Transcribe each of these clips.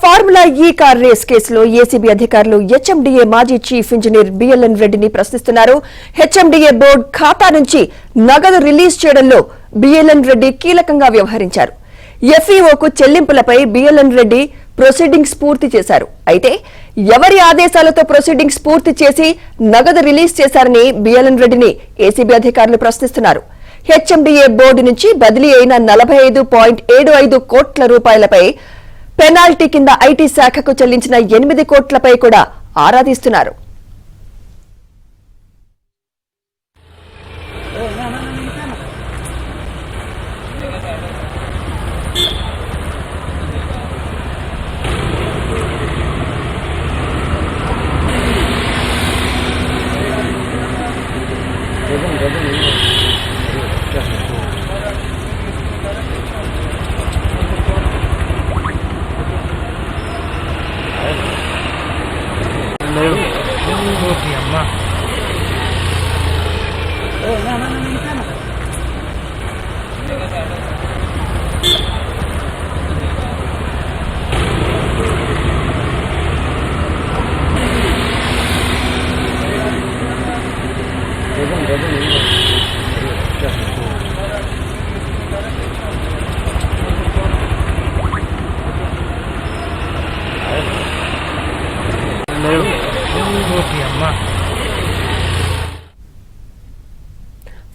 Formula ఈ car race కేసులో ACB అధికారులు హెచ్ఎండీఏ మాజీ చీఫ్ ఇంజనీర్ బిఎల్ఎన్ రెడ్డిని ప్రశ్నిస్తున్నారు. హెచ్ఎండీఏ బోర్డు ఖాతా నుంచి నగదు రిలీజ్ చేయడంలో బిఎల్ఎన్ రెడ్డి కీలకంగా వ్యవహరించారు. ఎఫ్ఈఓకు చెల్లింపులపై బిఎల్ఎన్ రెడ్డి ప్రొసీడింగ్స్ పూర్తి చేశారు. అయితే ఎవరి ఆదేశాలతో ప్రొసీడింగ్స్ పూర్తి చేసి నగదు రిలీజ్ చేశారని బిఎల్ఎన్ రెడ్డిని ఏసీబీ అధికారులు ప్రశ్నిస్తున్నారు. హెచ్ఎండీఏ బోర్డు నుంచి బదిలీ అయిన 45.75 కోట్ల రూపాయలపై పెనాల్టీ కింద ఐటీ శాఖకు చెల్లించిన 8 కోట్లపై కూడా ఆరా తీస్తున్నారు.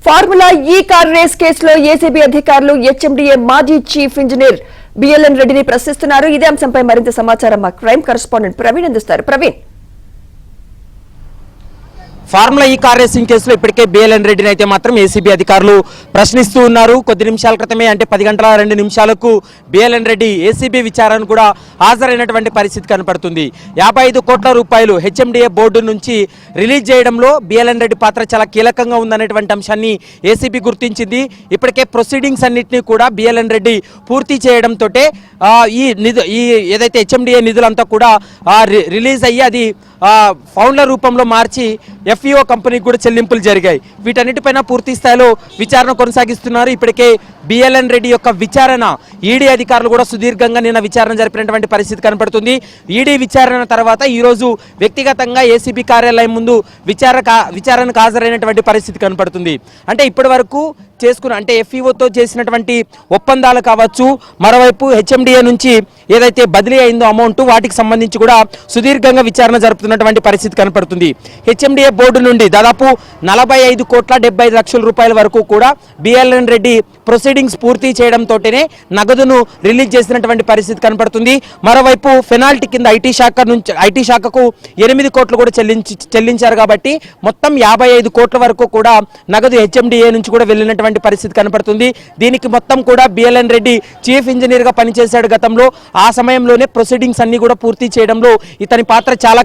ఫార్ములా ఈ కార్ రేస్ కేసులో ఏసీబీ అధికారులు హెచ్ఎండీఏ మాజీ చీఫ్ ఇంజనీర్ బిఎల్ఎన్ రెడ్డిని ప్రశ్నిస్తున్నారు. ఇదే అంశంపై మరింత సమాచారం మా క్రైమ్ కరెస్పాండెంట్ ప్రవీణ్ అందిస్తారు. ప్రవీణ్, ఫార్ములా ఈ కార్ రేసింగ్ కేసులో ఇప్పటికే బిఎల్ఎన్ రెడ్డిని అయితే మాత్రం ఏసీబీ అధికారులు ప్రశ్నిస్తూ ఉన్నారు. కొద్ది నిమిషాల క్రితమే అంటే 10 గంటల 2 నిమిషాలకు బిఎల్ఎన్ రెడ్డి ఏసీబీ విచారణకు కూడా హాజరైనటువంటి పరిస్థితి కనపడుతుంది. 55 కోట్ల రూపాయలు హెచ్ఎండీఏ బోర్డు నుంచి రిలీజ్ చేయడంలో బిఎల్ఎన్ రెడ్డి పాత్ర చాలా కీలకంగా ఉందనేటువంటి అంశాన్ని ఏసీబీ గుర్తించింది. ఇప్పటికే ప్రొసీడింగ్స్ అన్నింటినీ కూడా బిఎల్ఎన్ రెడ్డి పూర్తి చేయడంతో ఈ ఏదైతే హెచ్ఎండీఏ నిధులంతా కూడా రిలీజ్ అయ్యి అది ఫౌండ్ల రూపంలో మార్చి ఎఫ్ఈఓ కంపెనీకి కూడా చెల్లింపులు జరిగాయి. వీటన్నిటిపైన పూర్తి స్థాయిలో విచారణ కొనసాగిస్తున్నారు. ఇప్పటికే బిఎల్ఎన్ రెడ్డి యొక్క విచారణ ఈడీ అధికారులు కూడా సుదీర్ఘంగా నిన్న విచారణ జరిపినటువంటి పరిస్థితి కనపడుతుంది. ఈడీ విచారణ తర్వాత ఈరోజు వ్యక్తిగతంగా ఏసీబీ కార్యాలయం ముందు విచారణకు హాజరైనటువంటి పరిస్థితి కనపడుతుంది. అంటే ఇప్పటి వరకు చేసుకున్న అంటే ఎఫ్ఈఓతో చేసినటువంటి ఒప్పందాలు కావచ్చు, మరోవైపు హెచ్ఎండీఏ నుంచి ఏదైతే బదిలీ అయిందో అమౌంట్ వాటికి సంబంధించి కూడా సుదీర్ఘంగా విచారణ జరుపుతున్నటువంటి పరిస్థితి కనపడుతుంది. హెచ్ఎండీఏ బోర్డు నుండి దాదాపు 45 కోట్ల 75 లక్షల రూపాయల వరకు కూడా బిఎల్ఎన్ రెడ్డి ప్రొసీడింగ్స్ పూర్తి చేయడంతోనే నగదును రిలీజ్ చేసినటువంటి పరిస్థితి కనపడుతుంది. మరోవైపు పెనాల్టీ కింద ఐటీ శాఖకు 8 కోట్లు కూడా చెల్లించారు కాబట్టి మొత్తం 55 కోట్ల వరకు కూడా నగదు హెచ్ఎండీఏ నుంచి కూడా వెళ్ళినటువంటి పరిస్థితి కనపడుతుంది. దీనికి మొత్తం కూడా బిఎల్ఎన్ రెడ్డి చీఫ్ ఇంజనీర్ గా పనిచేశాడు గతంలో. ఆ సమయంలోనే ప్రొసీడింగ్స్ అన్ని కూడా పూర్తి చేయడంలో ఇతని పాత్ర చాలా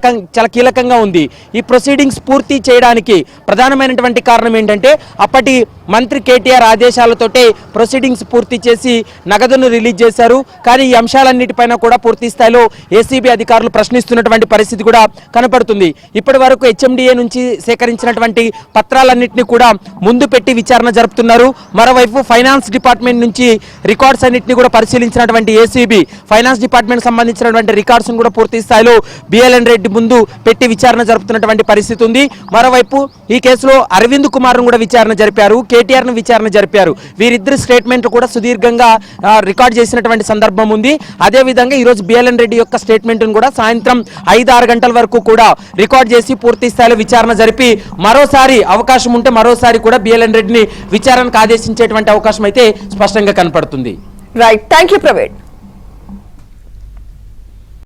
కీలకంగా ఉంది. ఈ ప్రొసీడింగ్స్ పూర్తి చేయడానికి ప్రధానమైనటువంటి కారణం ఏంటంటే అప్పటి మంత్రి కేటీఆర్ ఆదేశాలతోటే ప్రొసీడింగ్స్ పూర్తి చేసి నగదును రిలీజ్ చేశారు. కానీ ఈ అంశాలన్నిటిపైన కూడా పూర్తి స్థాయిలో ఏసీబీ అధికారులు ప్రశ్నిస్తున్నటువంటి పరిస్థితి కూడా కనపడుతుంది. ఇప్పటి వరకు హెచ్ఎండీఏ నుంచి సేకరించినటువంటి పత్రాలన్నింటినీ కూడా ముందు పెట్టి విచారణ జరుపుతున్నారు. మరోవైపు ఫైనాన్స్ డిపార్ట్మెంట్ నుంచి రికార్డ్స్ అన్నింటినీ కూడా పరిశీలించినటువంటి ఏసీబీ ఫైనాన్స్ డిపార్ట్మెంట్ సంబంధించినటువంటి రికార్డ్స్ కూడా పూర్తి స్థాయిలో బిఎల్ఎన్ రెడ్డి ముందు పెట్టి విచారణ జరుపుతున్నటువంటి పరిస్థితి ఉంది. మరోవైపు ఈ కేసులో అరవింద్ కుమార్ ను కూడా విచారణ జరిపారు, కేటీఆర్ ను విచారణ జరిపారు. వీరిద్దరు స్టేట్మెంట్ కూడా సుదీర్ఘంగా రికార్డ్ చేసినటువంటి సందర్భం ఉంది. అదేవిధంగా ఈరోజు బిఎల్ఎన్ రెడ్డి యొక్క స్టేట్మెంట్ కూడా సాయంత్రం 5-6 గంటల వరకు కూడా రికార్డ్ చేసి పూర్తి స్థాయిలో విచారణ జరిపి మరోసారి అవకాశం ఉంటే మరోసారి కూడా బిఎల్ఎన్ రెడ్డిని విచారణకు ఆదేశించేటువంటి అవకాశం అయితే స్పష్టంగా కనపడుతుంది. Right, thank you Praveen.